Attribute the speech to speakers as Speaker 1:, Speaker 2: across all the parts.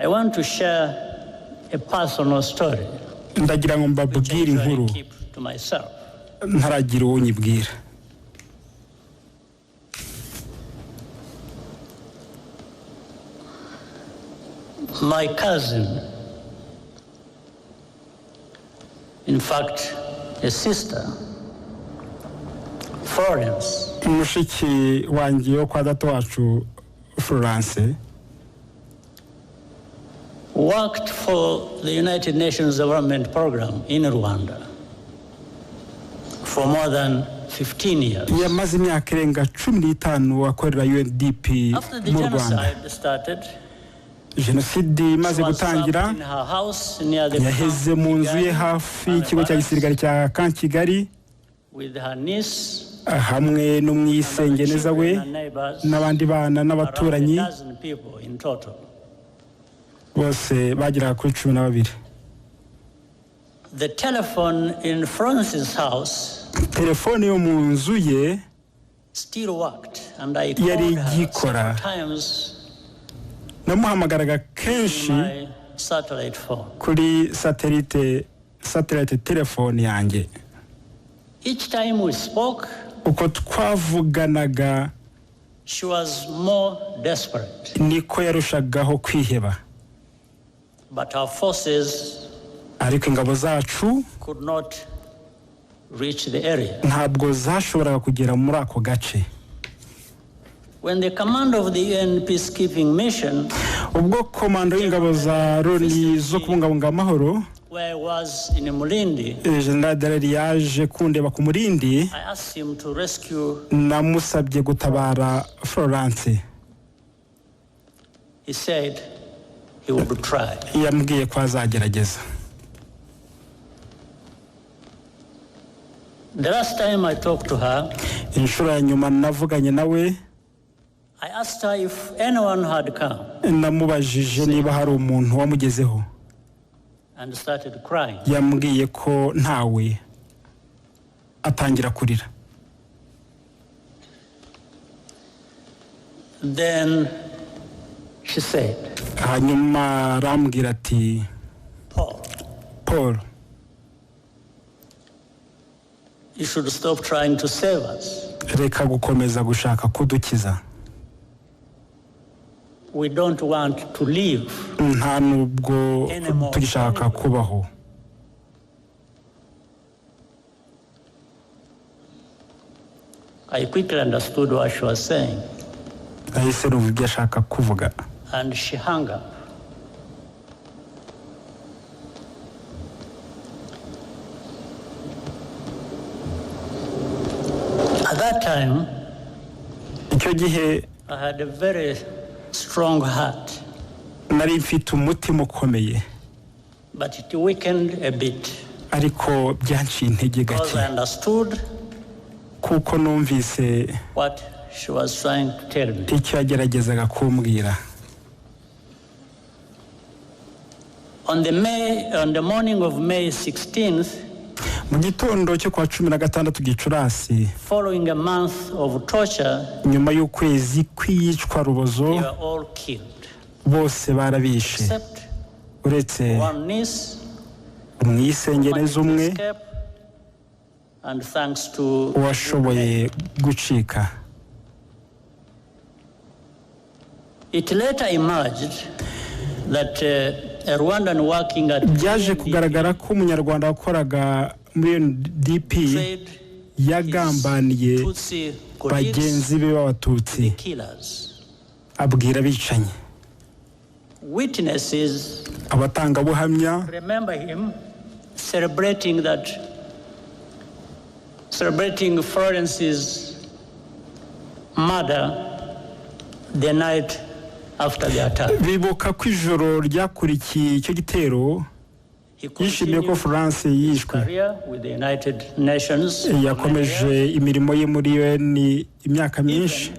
Speaker 1: I want to share a personal story.
Speaker 2: Ndagira ngo mbabwire inkuru ntaragira uwo nyibwira.
Speaker 1: My cousin, in fact, a sister, Florence.
Speaker 2: Mushiki wanjye wo kwa data wacu Biranze
Speaker 1: worked for the United Nations Development Program in Rwanda for more than 15 years.
Speaker 2: Yamaze imyaka irenga 15 akorera UNDP mu Rwanda. Jenoside imaze gutangira yaheze mu nzu ye hafi y'ikigo cya gisirikare cya Kigali hamwe n'umwisengeneza we n'abandi bana n'abaturanyi bose bagera kuri 12.
Speaker 1: The telephone in Francis' house
Speaker 2: telefone yo mu nzu ye
Speaker 1: still worked and I called her several times.
Speaker 2: Namuhamagaraga kenshi kuri satellite telefone yanjye.
Speaker 1: Each time we spoke,
Speaker 2: uko twavuganaga,
Speaker 1: she was more desperate.
Speaker 2: Niko yarushagaho kwiheba.
Speaker 1: But our forces
Speaker 2: ariko ingabo zacu
Speaker 1: could not reach the area.
Speaker 2: Ntabwo zashoboraga kugera muri ako gace.
Speaker 1: When the command of the UN peacekeeping mission,
Speaker 2: ubwo komando y'ingabo za Loni zo kubungabunga amahoro,
Speaker 1: where I was in Mulindi,
Speaker 2: General yaje kundeba ku Mulindi,
Speaker 1: I asked him to rescue.
Speaker 2: Namusabye gutabara Florence.
Speaker 1: He said he would try.
Speaker 2: Yambwiye ko azagerageza.
Speaker 1: The last time I talked to her,
Speaker 2: inshuro ya nyuma navuganye nawe,
Speaker 1: I asked her if anyone had come.
Speaker 2: Namubajije niba hari umuntu wamugezeho.
Speaker 1: And started crying.
Speaker 2: Yambwiye ko ntawe, atangira kurira.
Speaker 1: Then she said,
Speaker 2: hanyuma arambwira ati, Paul,
Speaker 1: you should stop trying to save us.
Speaker 2: Reka gukomeza gushaka kudukiza.
Speaker 1: We don't want to live.
Speaker 2: Nta nubwo tugishaka kubaho.
Speaker 1: I quickly understood what she was saying.
Speaker 2: Ahise numva ibyo ashaka kuvuga.
Speaker 1: And she hung up. At that time,
Speaker 2: icyo gihe
Speaker 1: I had a very strong heart.
Speaker 2: Nari mfite umutima ukomeye.
Speaker 1: But it weakened a bit.
Speaker 2: Ariko byanciye intege gake.
Speaker 1: Because I understood
Speaker 2: kuko numvise
Speaker 1: what she was trying to tell me.
Speaker 2: Icyo yageragezaga kumbwira.
Speaker 1: On the morning of May 16th,
Speaker 2: mu gitondo cyo kwa 16 Gicurasi,
Speaker 1: following a month of torture,
Speaker 2: nyuma y'ukwezi kwicwa rubozo,
Speaker 1: they were all killed.
Speaker 2: Bose barabishe uretse umwisengeneza umwe washoboye gucika.
Speaker 1: It later emerged that a Rwandan working at
Speaker 2: byaje kugaragara ko umunyarwanda wakoraga muri UNDP yagambaniye bagenzi be b'abatutsi, abwira bicanyi.
Speaker 1: Witnesses
Speaker 2: abatangabuhamya
Speaker 1: remember him celebrating Florence's murder the night after the attack.
Speaker 2: Bibuka ko ijoro ryakurikiye icyo gitero yishimiye ko France yishwe. Yakomeje imirimo ye muri UN imyaka myinshi.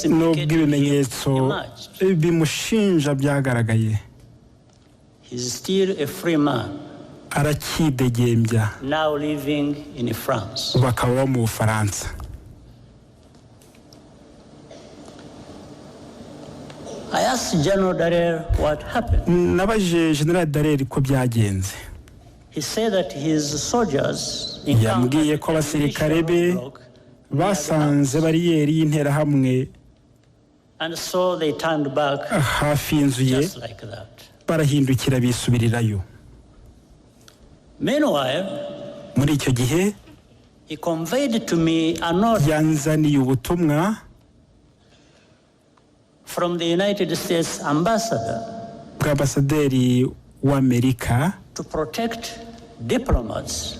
Speaker 2: Nubwo ibimenyetso bimushinja byagaragaye, arakidegembya, bakaba mu Bufaransa.
Speaker 1: I asked General Dallaire what happened.
Speaker 2: Nabaje General Dallaire ko byagenze.
Speaker 1: He said that his soldiers
Speaker 2: yambwiye ko abasirikare be basanze bariyeri y'interahamwe
Speaker 1: and so they turned back
Speaker 2: hafi y'inzu ye barahindukira bisubirirayo.
Speaker 1: Meanwhile,
Speaker 2: muri icyo gihe
Speaker 1: he conveyed to me a note
Speaker 2: yanzaniye ubutumwa
Speaker 1: from the United States ambassador
Speaker 2: bw'ambasaderi w'Amerika
Speaker 1: to protect diplomats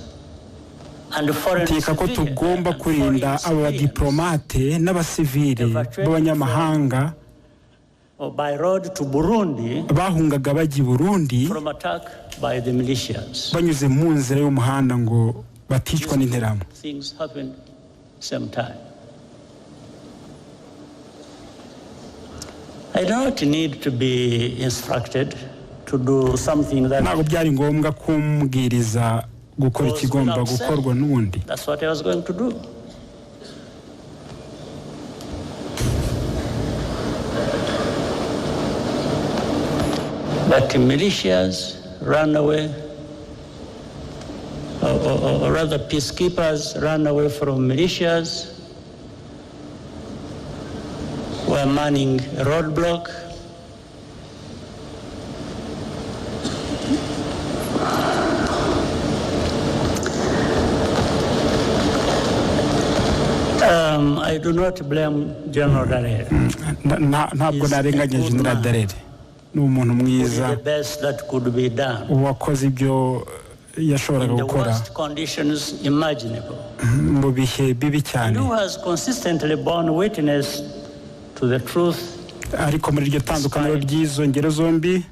Speaker 1: and foreign civilians.
Speaker 2: Ko tugomba kurinda aba diplomate n'abasivile b'abanyamahanga
Speaker 1: by road to Burundi
Speaker 2: bahungaga bajya Burundi
Speaker 1: from attack by the militias.
Speaker 2: Banyuze mu nzira y'umuhanda ngo baticwa n'interahamwe.
Speaker 1: Things happened same time. I don't need to be instructed to do something that
Speaker 2: ntabwo byari ngombwa kumbwiriza gukora ikigomba gukorwa n'ubundi.
Speaker 1: That's what I was going to do. But the militias ran away, or rather peacekeepers ran away from militias, were manning a roadblock. I do not blame General Dallaire.
Speaker 2: Ntabwo narenganya General Dallaire. Ni umuntu mwiza wakoze ibyo yashoboraga gukora mu bihe bibi cyane. Ariko muri iryo tandukaniro ry'izo ngero zombi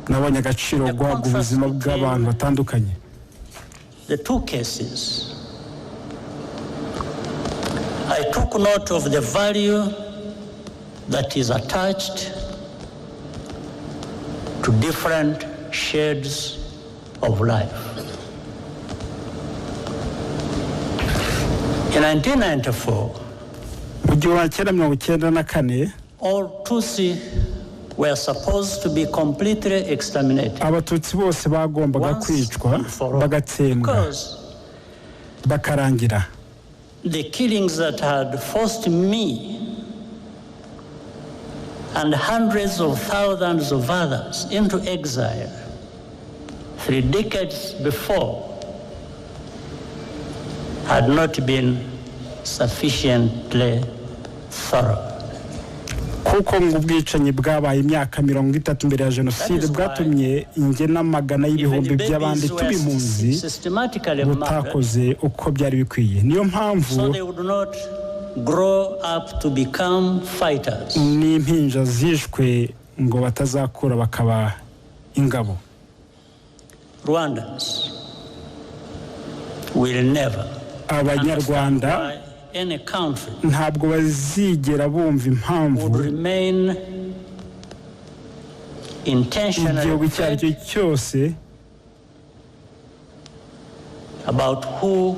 Speaker 2: nabonye agaciro guhabwa ubuzima bw'abantu batandukanye.
Speaker 1: The two cases, I took note of the value that is attached to different shades of life. In 1994, all Tutsi were supposed to be completely exterminated.
Speaker 2: Abatutsi bose bagombaga kwicwa bagatsembwa bakarangira.
Speaker 1: The killings that had forced me and hundreds of thousands of others into exile 3 decades before had not been sufficiently thorough.
Speaker 2: Kuko ngo ubwicanyi bwabaye imyaka 30 mbere ya jenoside bwatumye inge n'amagana y'ibihumbi by'abandi tubimpunzi butakoze uko byari bikwiye. Niyo mpamvu n'impinja zishwe ngo batazakura bakaba ingabo.
Speaker 1: Rwandans will never
Speaker 2: Abanyarwanda ntabwo bazigera bumva impamvu igihugu icyo ari cyo cyose
Speaker 1: about who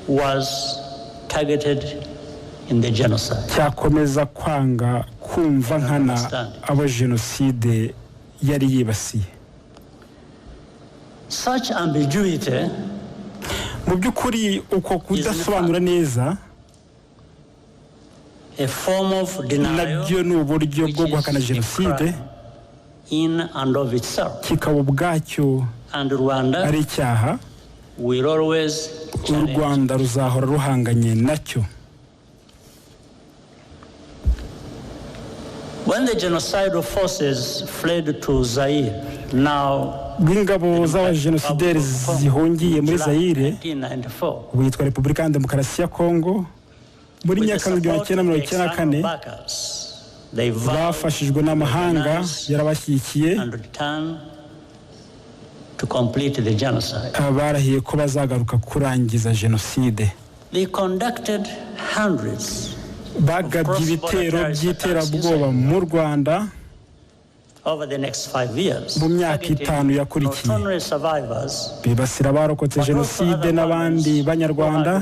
Speaker 1: was targeted in the genocide.
Speaker 2: Cyakomeza kwanga kumva nkana abo jenoside yari yibasiye.
Speaker 1: Such ambiguity
Speaker 2: mu by'ukuri uko kudasobanura neza
Speaker 1: a form of denial
Speaker 2: nabyo ni uburyo bwo guhakana jenoside
Speaker 1: in and of itself.
Speaker 2: Kikaba ubwacyo ari icyaha
Speaker 1: will always
Speaker 2: u Rwanda ruzahora ruhanganye nacyo.
Speaker 1: When the genocidal forces fled to Zaire, now
Speaker 2: bw'ingabo z'abajenosideri zihungiye muri Zaire witwa Repubulika ya Demokarasi ya Kongo muri Nyakanga 1994 bafashijwe n'amahanga yarabashyigikiye barahiye ko bazagaruka kurangiza jenoside. bagabye ibitero by'iterabwoba mu Rwanda
Speaker 1: over the next 5 years,
Speaker 2: mu myaka itanu yakurikiye
Speaker 1: not only survivors,
Speaker 2: bibasira abarokotse jenoside n'abandi banyarwanda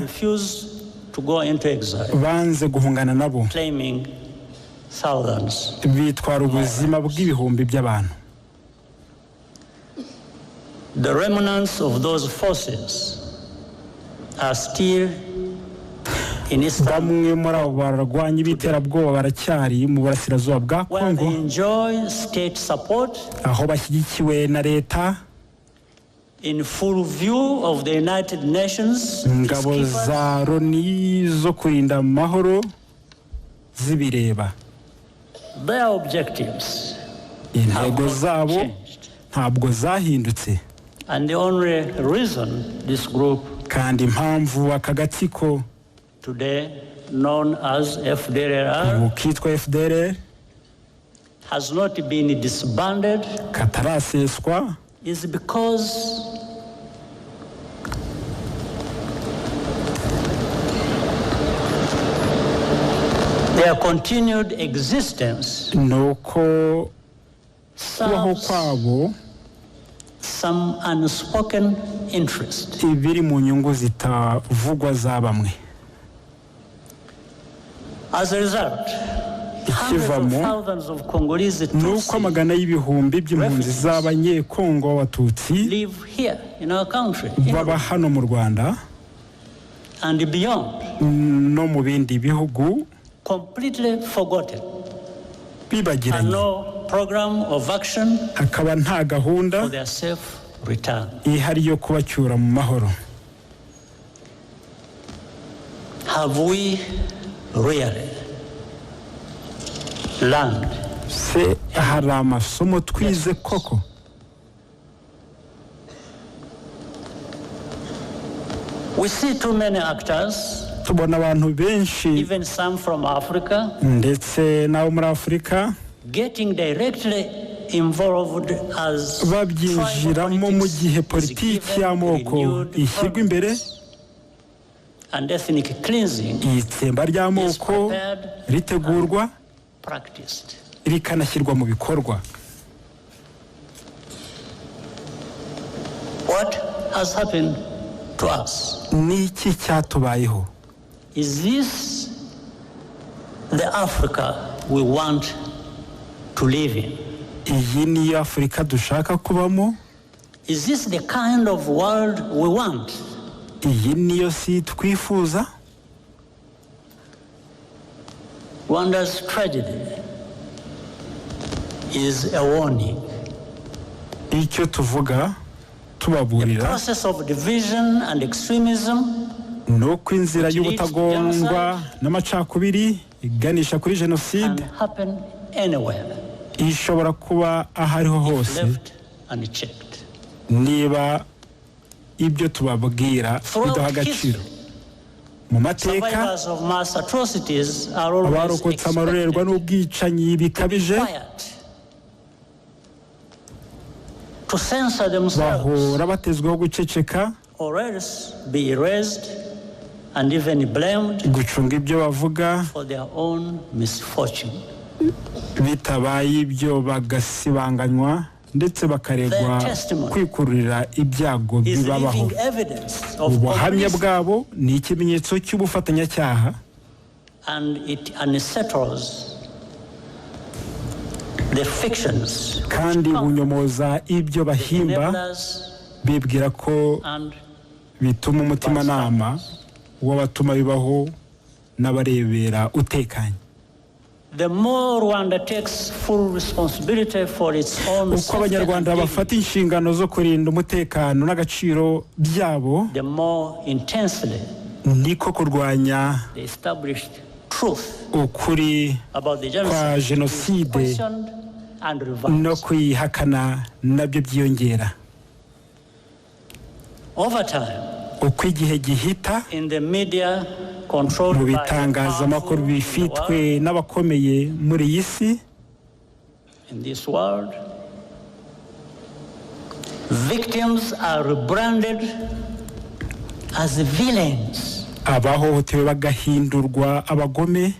Speaker 1: to go into exile,
Speaker 2: banze guhungana nabo
Speaker 1: claiming thousands.
Speaker 2: bitwara ubuzima bw'ibihumbi by'abantu.
Speaker 1: The remnants of those forces are still in Eastern,
Speaker 2: bamwe muri abo barwanya ibiterabwoba baracyari mu burasirazuba bwa
Speaker 1: where they
Speaker 2: Kongo
Speaker 1: enjoy state support
Speaker 2: aho bashyigikiwe na leta,
Speaker 1: in full view of the United Nations
Speaker 2: ingabo
Speaker 1: peacekeepers,
Speaker 2: za Loni zo kurinda amahoro zibireba.
Speaker 1: their objectives
Speaker 2: Intego zabo
Speaker 1: changed.
Speaker 2: ntabwo zahindutse,
Speaker 1: And the only reason this group
Speaker 2: kandi impamvu aka gatsiko
Speaker 1: today known as FDLR
Speaker 2: ubu kitwa FDLR
Speaker 1: has not been disbanded
Speaker 2: kataraseswa
Speaker 1: is because their continued existence
Speaker 2: nuko kubaho
Speaker 1: serves
Speaker 2: kwabo
Speaker 1: some unspoken interest.
Speaker 2: ibiri mu nyungu zitavugwa za bamwe.
Speaker 1: As a result, hundreds of
Speaker 2: Ikivamo
Speaker 1: thousands of Congolese
Speaker 2: nuko
Speaker 1: Tutsis
Speaker 2: amagana y'ibihumbi by'impunzi z'abanyekongo b'abatutsi
Speaker 1: live here in our country,
Speaker 2: baba hano mu Rwanda
Speaker 1: and beyond,
Speaker 2: no mu bindi bihugu
Speaker 1: completely forgotten, and
Speaker 2: bibagiranye,
Speaker 1: no program of action
Speaker 2: hakaba nta gahunda
Speaker 1: for their safe return.
Speaker 2: ihari yo kubacyura mu mahoro.
Speaker 1: Have we really learned?
Speaker 2: Se hari amasomo twize koko?
Speaker 1: We see too many actors,
Speaker 2: Tubona abantu benshi
Speaker 1: even some from Africa,
Speaker 2: ndetse n'abo muri Afurika
Speaker 1: getting directly involved as
Speaker 2: babyinjiramo mu gihe politiki y'amoko ishyirwa imbere,
Speaker 1: and ethnic cleansing
Speaker 2: itsemba ry'amoko ritegurwa
Speaker 1: practiced.
Speaker 2: rikanashyirwa mu bikorwa.
Speaker 1: What has happened to us?
Speaker 2: Ni iki cyatubayeho?
Speaker 1: Is this the Africa we want to live in?
Speaker 2: Iyi niyo Afurika dushaka kubamo?
Speaker 1: Is this the kind of world we want?
Speaker 2: Iyi niyo si twifuza?
Speaker 1: Rwanda's tragedy is a warning.
Speaker 2: Icyo tuvuga tubaburira
Speaker 1: Process of division and extremism
Speaker 2: nuko inzira y'ubutagondwa n'amacakubiri iganisha kuri
Speaker 1: can
Speaker 2: jenoside
Speaker 1: happen anywhere
Speaker 2: ishobora kuba ahariho hose
Speaker 1: left unchecked.
Speaker 2: niba ibyo tubabwira bidaha agaciro. Mu mateka
Speaker 1: Survivors of mass atrocities are always
Speaker 2: abarokotse amarorerwa
Speaker 1: expected
Speaker 2: n'ubwicanyi bikabije
Speaker 1: quiet, to censor themselves,
Speaker 2: bahora batezweho guceceka,
Speaker 1: or else be erased and even blamed
Speaker 2: gucunga ibyo bavuga,
Speaker 1: for their own misfortune.
Speaker 2: bitabaye ibyo bagasibanganywa ndetse bakaregwa kwikururira ibyago
Speaker 1: Is
Speaker 2: bibabaho.
Speaker 1: living evidence of
Speaker 2: Ubuhamya
Speaker 1: complicity,
Speaker 2: bwabo ni ikimenyetso cy'ubufatanyacyaha,
Speaker 1: and it unsettles the fictions
Speaker 2: kandi bunyomoza ibyo bahimba
Speaker 1: enablers
Speaker 2: bibwira ko
Speaker 1: and
Speaker 2: bituma umutimanama w'abatuma bibaho n'abarebera utekanye.
Speaker 1: the more Rwanda takes full responsibility for its own
Speaker 2: Uko
Speaker 1: safety
Speaker 2: abanyarwanda
Speaker 1: and
Speaker 2: bafata
Speaker 1: dignity,
Speaker 2: inshingano zo kurinda umutekano n'agaciro byabo,
Speaker 1: the more intensely
Speaker 2: niko kurwanya
Speaker 1: the established truth
Speaker 2: ukuri
Speaker 1: about the
Speaker 2: kwa
Speaker 1: genocide is
Speaker 2: jenoside
Speaker 1: questioned and
Speaker 2: no
Speaker 1: revised.
Speaker 2: kuyihakana nabyo byiyongera.
Speaker 1: Over time,
Speaker 2: Uko igihe gihita
Speaker 1: in the media controlled
Speaker 2: mu
Speaker 1: by the
Speaker 2: bitangazamakuru
Speaker 1: powerful in the
Speaker 2: bifitwe
Speaker 1: world,
Speaker 2: n'abakomeye muri iyi si,
Speaker 1: in this world, victims are rebranded as villains,
Speaker 2: abahohotewe bagahindurwa abagome,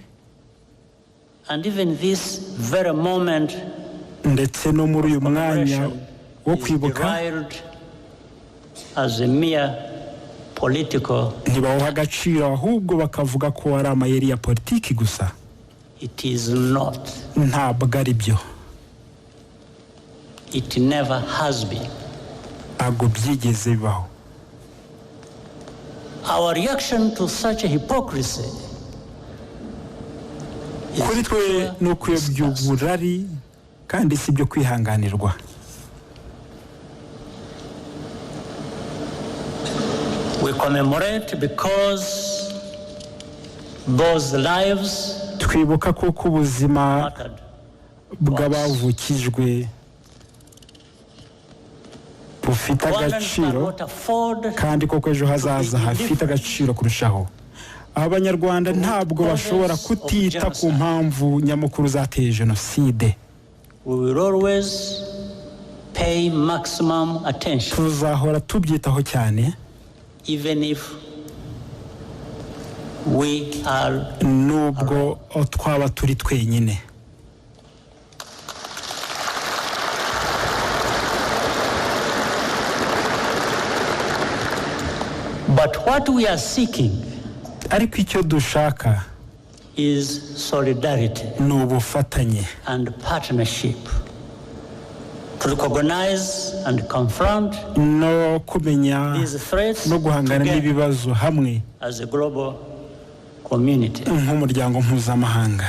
Speaker 1: and even this very moment
Speaker 2: ndetse no muri uyu mwanya wo kwibuka ntibawuha agaciro ahubwo bakavuga ko ari amayeri ya politiki gusa. Ntabwo ari byo.
Speaker 1: It never has been.
Speaker 2: Ntabwo byigeze bibaho.
Speaker 1: Our reaction to such a hypocrisy
Speaker 2: kuri twe ni ukuyobya uburari kandi si byo kwihanganirwa.
Speaker 1: We commemorate because those lives
Speaker 2: twibuka kuko ubuzima bw'abavukijwe bufite agaciro kandi koko ejo hazaza hafite agaciro kurushaho. Abanyarwanda ntabwo bashobora kutita ku mpamvu nyamukuru zateye jenoside. Tuzahora tubyitaho cyane nubwo twaba turi twenyine.
Speaker 1: But what we are seeking
Speaker 2: ariko icyo dushaka
Speaker 1: is solidarity and partnership to recognize and confront
Speaker 2: no kumenya
Speaker 1: these threats
Speaker 2: no guhangana n'ibibazo hamwe
Speaker 1: as a global community.
Speaker 2: Nk'umuryango mpuzamahanga.